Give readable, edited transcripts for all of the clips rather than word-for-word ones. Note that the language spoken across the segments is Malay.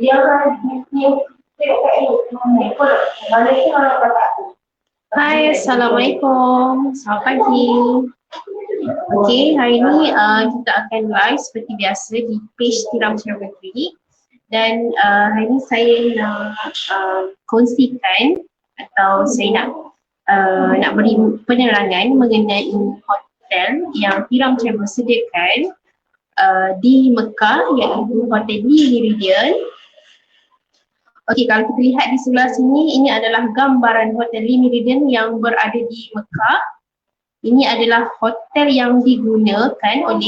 Hai, Assalamualaikum. Selamat pagi. Okey, hari ini kita akan live seperti biasa di page Tiram Travel Clinic. Dan hari ini saya nak kongsikan atau saya nak beri penerangan mengenai hotel yang Tiram Travel sediakan di Mekah, iaitu Hotel Lee Meridian. Okey, kalau kita lihat di sebelah sini, ini adalah gambaran Hotel Lee Meridian yang berada di Mekah. Ini adalah hotel yang digunakan oleh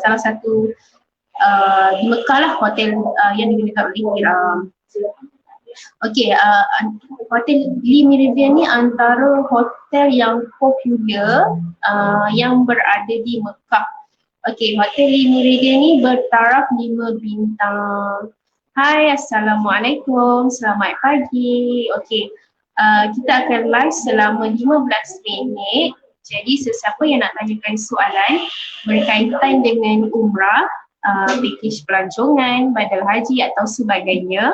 salah satu di Mekah lah, hotel yang digunakan oleh Tiram. Okey, Hotel Lee Meridian ni antara hotel yang popular yang berada di Mekah. Okey, Hotel Lee Meridian ni bertaraf 5 bintang. Hai, Assalamualaikum, selamat pagi. Okey, kita akan live selama 15 minit. Jadi sesiapa yang nak tanyakan soalan berkaitan dengan umrah, package pelancongan, badal haji atau sebagainya,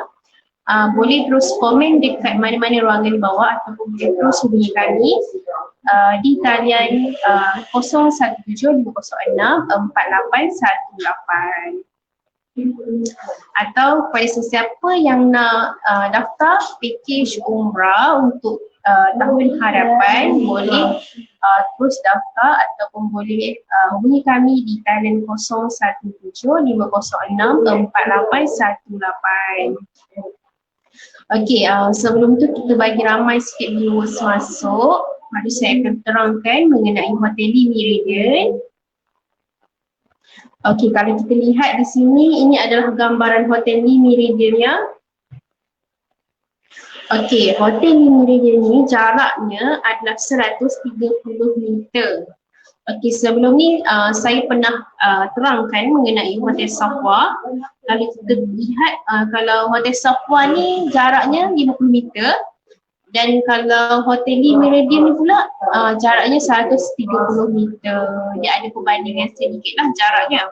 boleh terus komen dekat mana-mana ruangan di bawah ataupun boleh terus hubungi kami di talian 0175064818 atau kepada sesiapa yang nak daftar package umrah untuk tahun hadapan, boleh terus daftar ataupun boleh hubungi kami di talian 0175064818. Okey, sebelum tu kita bagi ramai sikit viewers masuk. Mari saya akan terangkan mengenai Hotel Lee Meridian. Okey, kalau kita lihat di sini, ini adalah gambaran Hotel Lee Meridian ya. Okey, Hotel Lee Meridian ni jaraknya adalah 130 meter. Okey, sebelum ni saya pernah terangkan mengenai Hotel Safwa. Kalau kita lihat, kalau Hotel Safwa ni jaraknya 50 meter. Dan kalau Hotel Lee Meridian ni pula jaraknya 130 meter. Dia ada perbandingan sedikit lah jaraknya.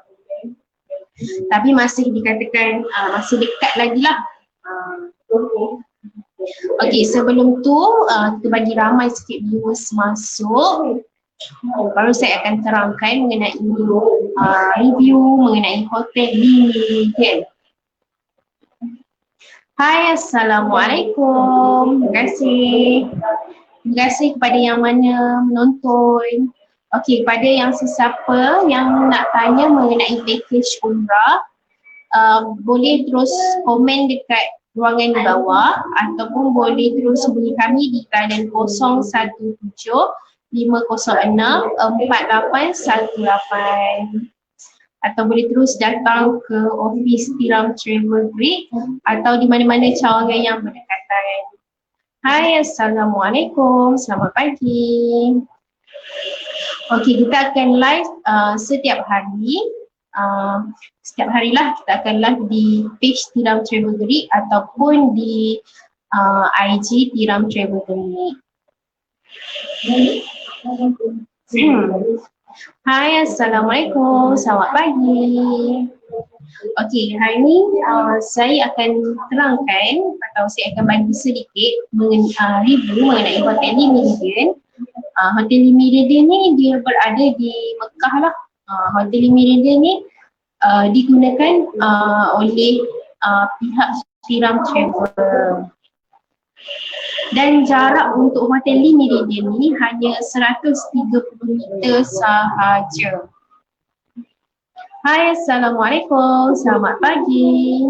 Tapi masih dikatakan masih dekat lagi lah. Okey, sebelum tu kita bagi ramai sikit viewers masuk. Baru saya akan terangkan mengenai review mengenai Hotel Lee Meridian. Hai, Assalamualaikum. Terima kasih. Terima kasih kepada yang mana menonton. Okey, kepada yang sesiapa yang nak tanya mengenai package umrah, boleh terus komen dekat ruangan di bawah ataupun boleh terus hubungi kami di talian 0175064818 atau boleh terus datang ke office Tiram Travel Grid atau di mana-mana cawangan yang berdekatan. Hai, Assalamualaikum, selamat pagi. Okey, kita akan live setiap hari. Setiap harilah kita akan live di page Tiram Travel Grid ataupun di IG Tiram Travel Grid. Hai, Assalamualaikum, selamat pagi. Okey, hari ni saya akan terangkan atau saya akan bagi sedikit review mengenai Hotel Lee Meridian. Hotel Lee Meridian ni dia berada di Mekah lah. Hotel Lee Meridian ni digunakan oleh pihak Tiram Travel. Dan jarak untuk Hotel Lee Meridian ni hanya 130 meter sahaja. Hai, Assalamualaikum, selamat pagi.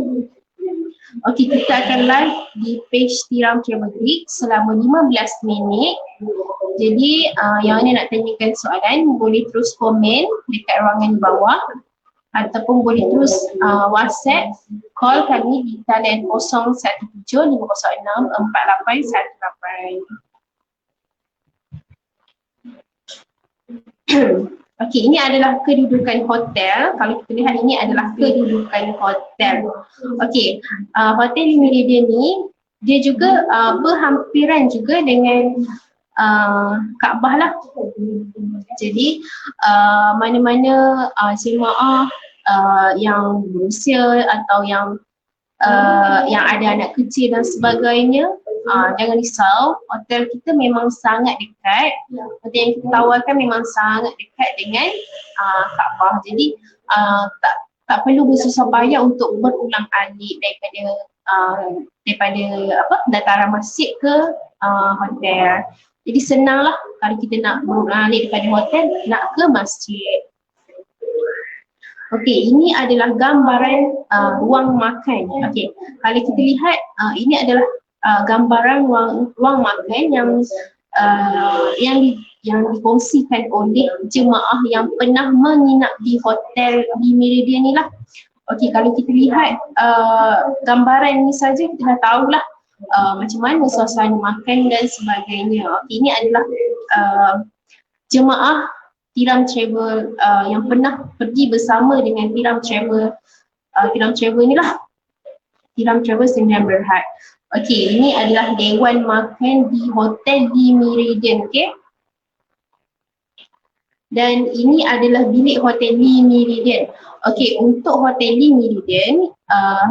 Okey, kita akan live di page Tiram Travel Grid selama 15 minit. Jadi yang mana nak tanyakan soalan boleh terus komen dekat ruangan di bawah ataupun boleh terus WhatsApp call kami di talian 0175064818. Okey, ini adalah kedudukan hotel. Kalau kita lihat, ini adalah kedudukan hotel. Okey, Hotel Lee Meridian ni dia juga berhampiran juga dengan Kaabah lah. Jadi mana-mana jemaah yang berusia atau yang yang ada anak kecil dan sebagainya, jangan risau, hotel kita memang sangat dekat. Hotel yang kita tawarkan memang sangat dekat dengan Kaabah. Jadi tak perlu bersusah payah untuk berulang-alik daripada dataran masjid ke hotel. Jadi senanglah kalau kita nak berulang-alik daripada hotel nak ke masjid. Okey, ini adalah gambaran ruang makan. Okey, kalau kita lihat ini adalah gambaran ruang makan yang dikongsikan oleh jemaah yang pernah menginap di hotel di Meridian ni lah. Okey, kalau kita lihat gambaran ni saja kita dah tahulah macam mana suasana makan dan sebagainya. Okey, ini adalah jemaah Tiram Travel yang pernah pergi bersama dengan Tiram Travel ni lah, Tiram Travel Sdn Bhd. Okey, ini adalah dewan makan di hotel di Meridian, okey. Dan ini adalah bilik hotel di Meridian. Okey, untuk hotel di Meridian,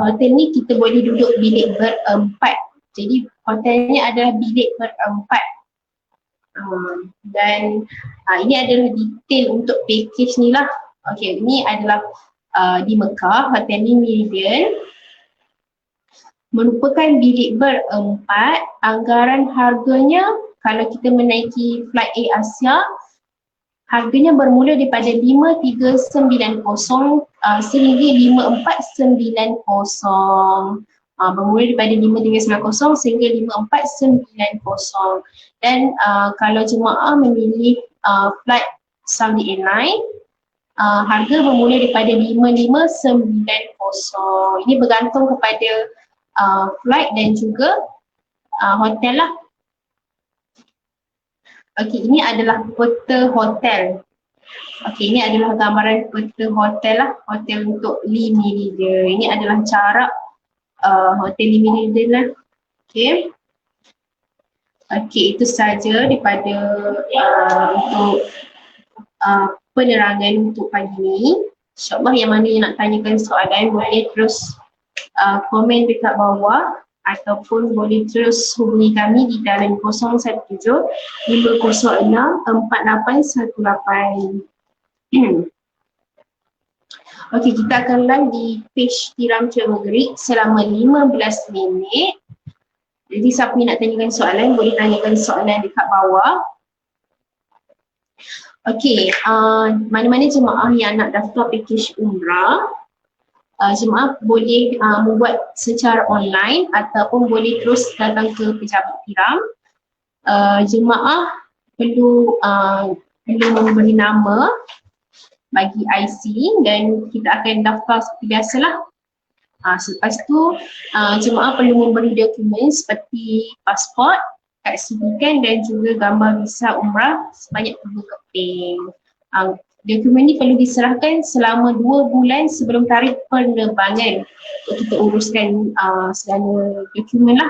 hotel ni kita boleh duduk bilik berempat. Jadi hotelnya adalah bilik berempat. Dan ini adalah detail untuk package ni lah. Okey, ini adalah di Mekah, hotel di Meridian. Merupakan bilik berempat. Anggaran harganya kalau kita menaiki flight Air Asia, harganya bermula daripada 5390 sehingga 5490. Bermula daripada 5390 sehingga 5490. Dan kalau jemaah memilih flight Saudi Airlines, harga bermula daripada 5590. Ini bergantung kepada flight dan juga hotel lah. Okey, ini adalah peta hotel. Okey, ini adalah gambaran peta hotel lah, hotel untuk Lee Meridian. Ini adalah jarak hotel Lee Meridian lah. Okey. Okey, itu saja daripada untuk penerangan untuk pagi ni. InsyaAllah yang mana yang nak tanyakan soalan boleh terus komen dekat bawah ataupun boleh terus hubungi kami di talian 017 506 4818. Okey, kita akan live di page Tiram Travel Greek selama 15 minit. Jadi siapa yang nak tanyakan soalan boleh tanyakan soalan dekat bawah. Okey, mana-mana jemaah yang nak daftar package umrah, jemaah boleh membuat secara online ataupun boleh terus datang ke pejabat Tiram. Jemaah perlu memberi nama bagi IC dan kita akan daftar seperti biasalah. Selepas tu jemaah perlu memberi dokumen seperti pasport, kad sidikan dan juga gambar visa umrah sebanyak 3 keping. Dokumen ni perlu diserahkan selama 2 bulan sebelum tarikh penerbangan untuk kita uruskan segala dokumen lah.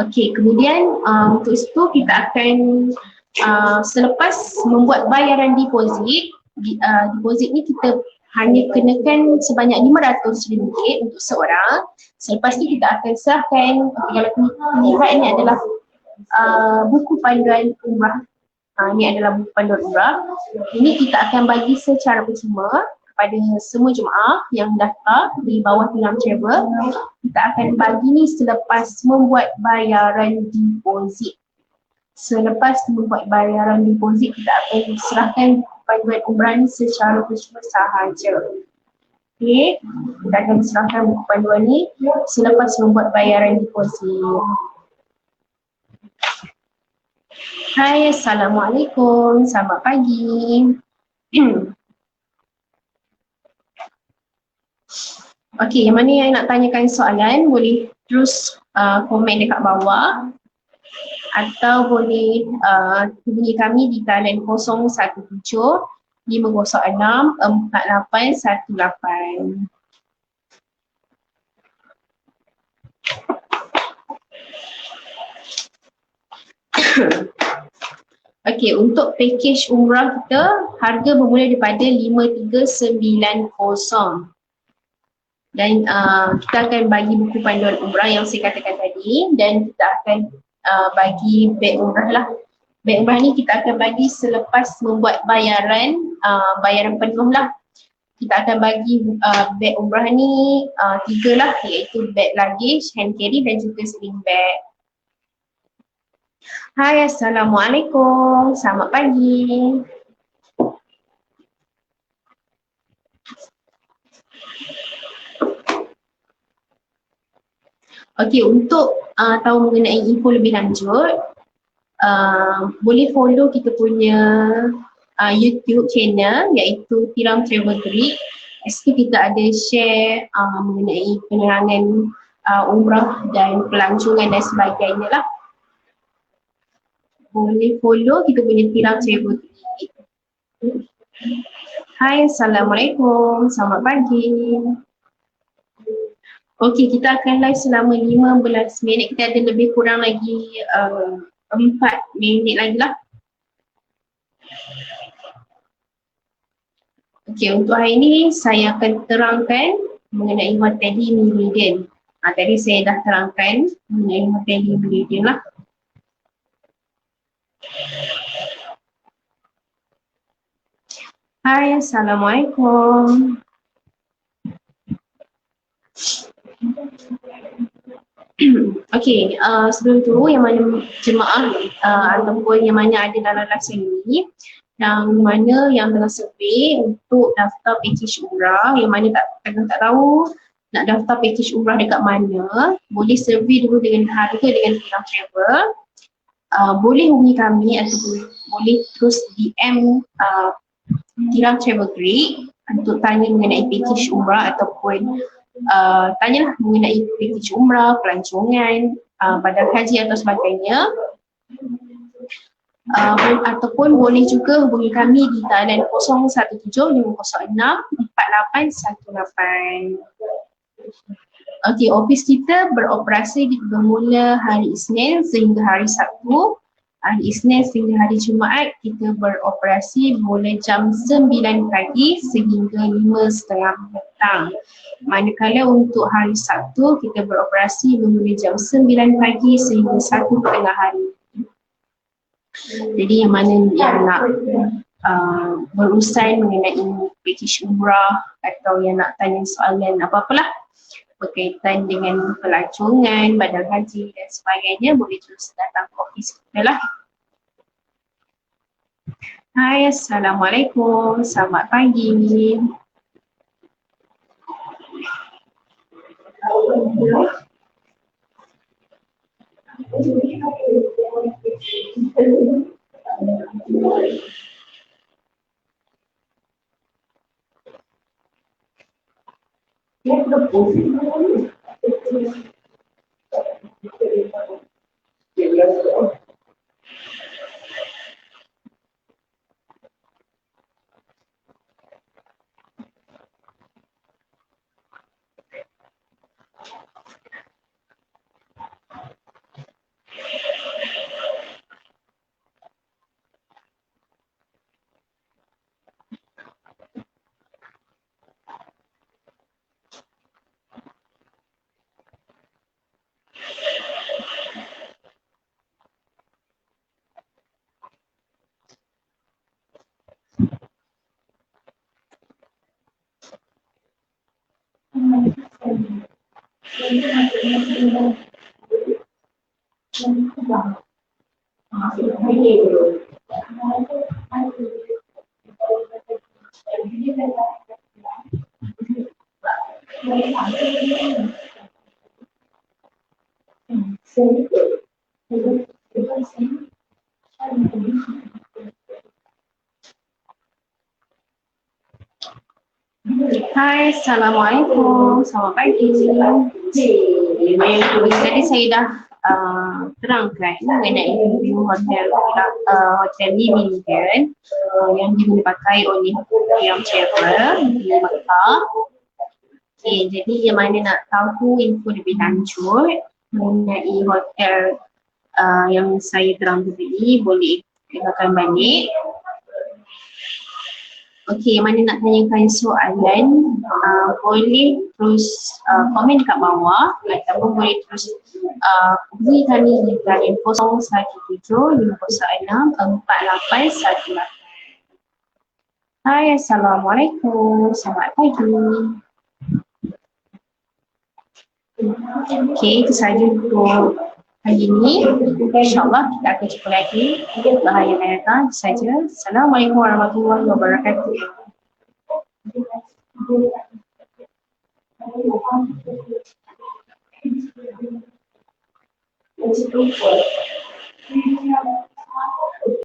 Okey, kemudian untuk itu kita akan selepas membuat bayaran deposit, deposit ni kita hanya kenakan sebanyak RM500 untuk seorang. Selepas tu kita akan serahkan, kalau lihat ni adalah buku panduan umrah. Ini adalah buku panduan umrah. Ini kita akan bagi secara percuma kepada semua jemaah yang daftar di bawah Tiram Travel. Kita akan bagi ni selepas membuat bayaran deposit. Selepas membuat bayaran deposit, kita akan serahkan panduan umrah ni secara percuma sahaja. Okey, kita akan serahkan buku panduan ni selepas membuat bayaran deposit. Hai, Assalamualaikum, selamat pagi. Okey, yang mana yang nak tanyakan soalan boleh terus komen dekat bawah atau boleh hubungi kami di talian 017 506 4818. Okey, untuk package umrah kita harga bermula daripada 5390. Dan kita akan bagi buku panduan umrah yang saya katakan tadi, dan kita akan bagi beg umrah lah. Beg umrah ni kita akan bagi selepas membuat bayaran penuh lah. Kita akan bagi beg umrah ni 3 lah, iaitu beg luggage, hand carry dan juga sling bag. Hai, Assalamualaikum, selamat pagi. Okey, untuk tahu mengenai info lebih lanjut, boleh follow kita punya YouTube channel iaitu Tiram Travel Grid. Di situ kita ada share mengenai penerangan umrah dan pelancongan dan sebagainya lah. Boleh follow kita punya Tiram Travel Grid. Hai, Assalamualaikum, selamat pagi. Okey, kita akan live selama 15 minit. Kita ada lebih kurang lagi 4 minit lagi lah. Okey, untuk hari ini saya akan terangkan mengenai hotel di Meridian. Tadi saya dah terangkan mengenai hotel di Meridian lah. Hai, Assalamualaikum. Okey, sebelum tu yang mana jemaah ataupun yang mana ada dalam live ini, yang mana yang tengah survey untuk daftar package umrah, yang mana tak tahu nak daftar package umrah dekat mana, boleh survey dulu dengan harga dengan Tiram Travel. Boleh hubungi kami ataupun boleh terus DM Tiram Travel Grid untuk tanya mengenai package umrah ataupun tanyalah mengenai package umrah, pelancongan, badan haji atau sebagainya. Ataupun boleh juga hubungi kami di talian 0175064818. Okey, ofis kita beroperasi bermula hari Isnin sehingga hari Sabtu. Hari Isnin sehingga hari Jumaat kita beroperasi bermula jam 9 pagi sehingga 5.30 petang. Manakala untuk hari Sabtu kita beroperasi bermula jam 9 pagi sehingga 1 tengah hari. Jadi yang mana yang nak berurusan mengenai package umrah atau yang nak tanya soalan apa-apalah berkaitan dengan pelancongan, badan haji dan sebagainya, boleh terus datang ke ofis kita lah. Hai, Assalamualaikum, selamat pagi. Hai, Assalamualaikum, selamat pagi. Tadi saya dah terangkan mengenai review hotel di Meridian yang dipakai oleh Tiram Travel di Mekah. Okay, jadi yang mana nak tahu info lebih lanjut mengenai hotel yang saya terangkan tadi, boleh dengarkan balik. Okey, yang mana nak tanyakan soalan, boleh terus komen dekat bawah ataupun boleh terus hubungi kami di talian 0175064818. Hai, Assalamualaikum. Selamat pagi. Okey, itu sahaja untuk hari ini. InsyaAllah kita akan jumpa lagi untuk hari yang akan datang. Itu sahaja. Assalamualaikum warahmatullahi wabarakatuh. Thank you.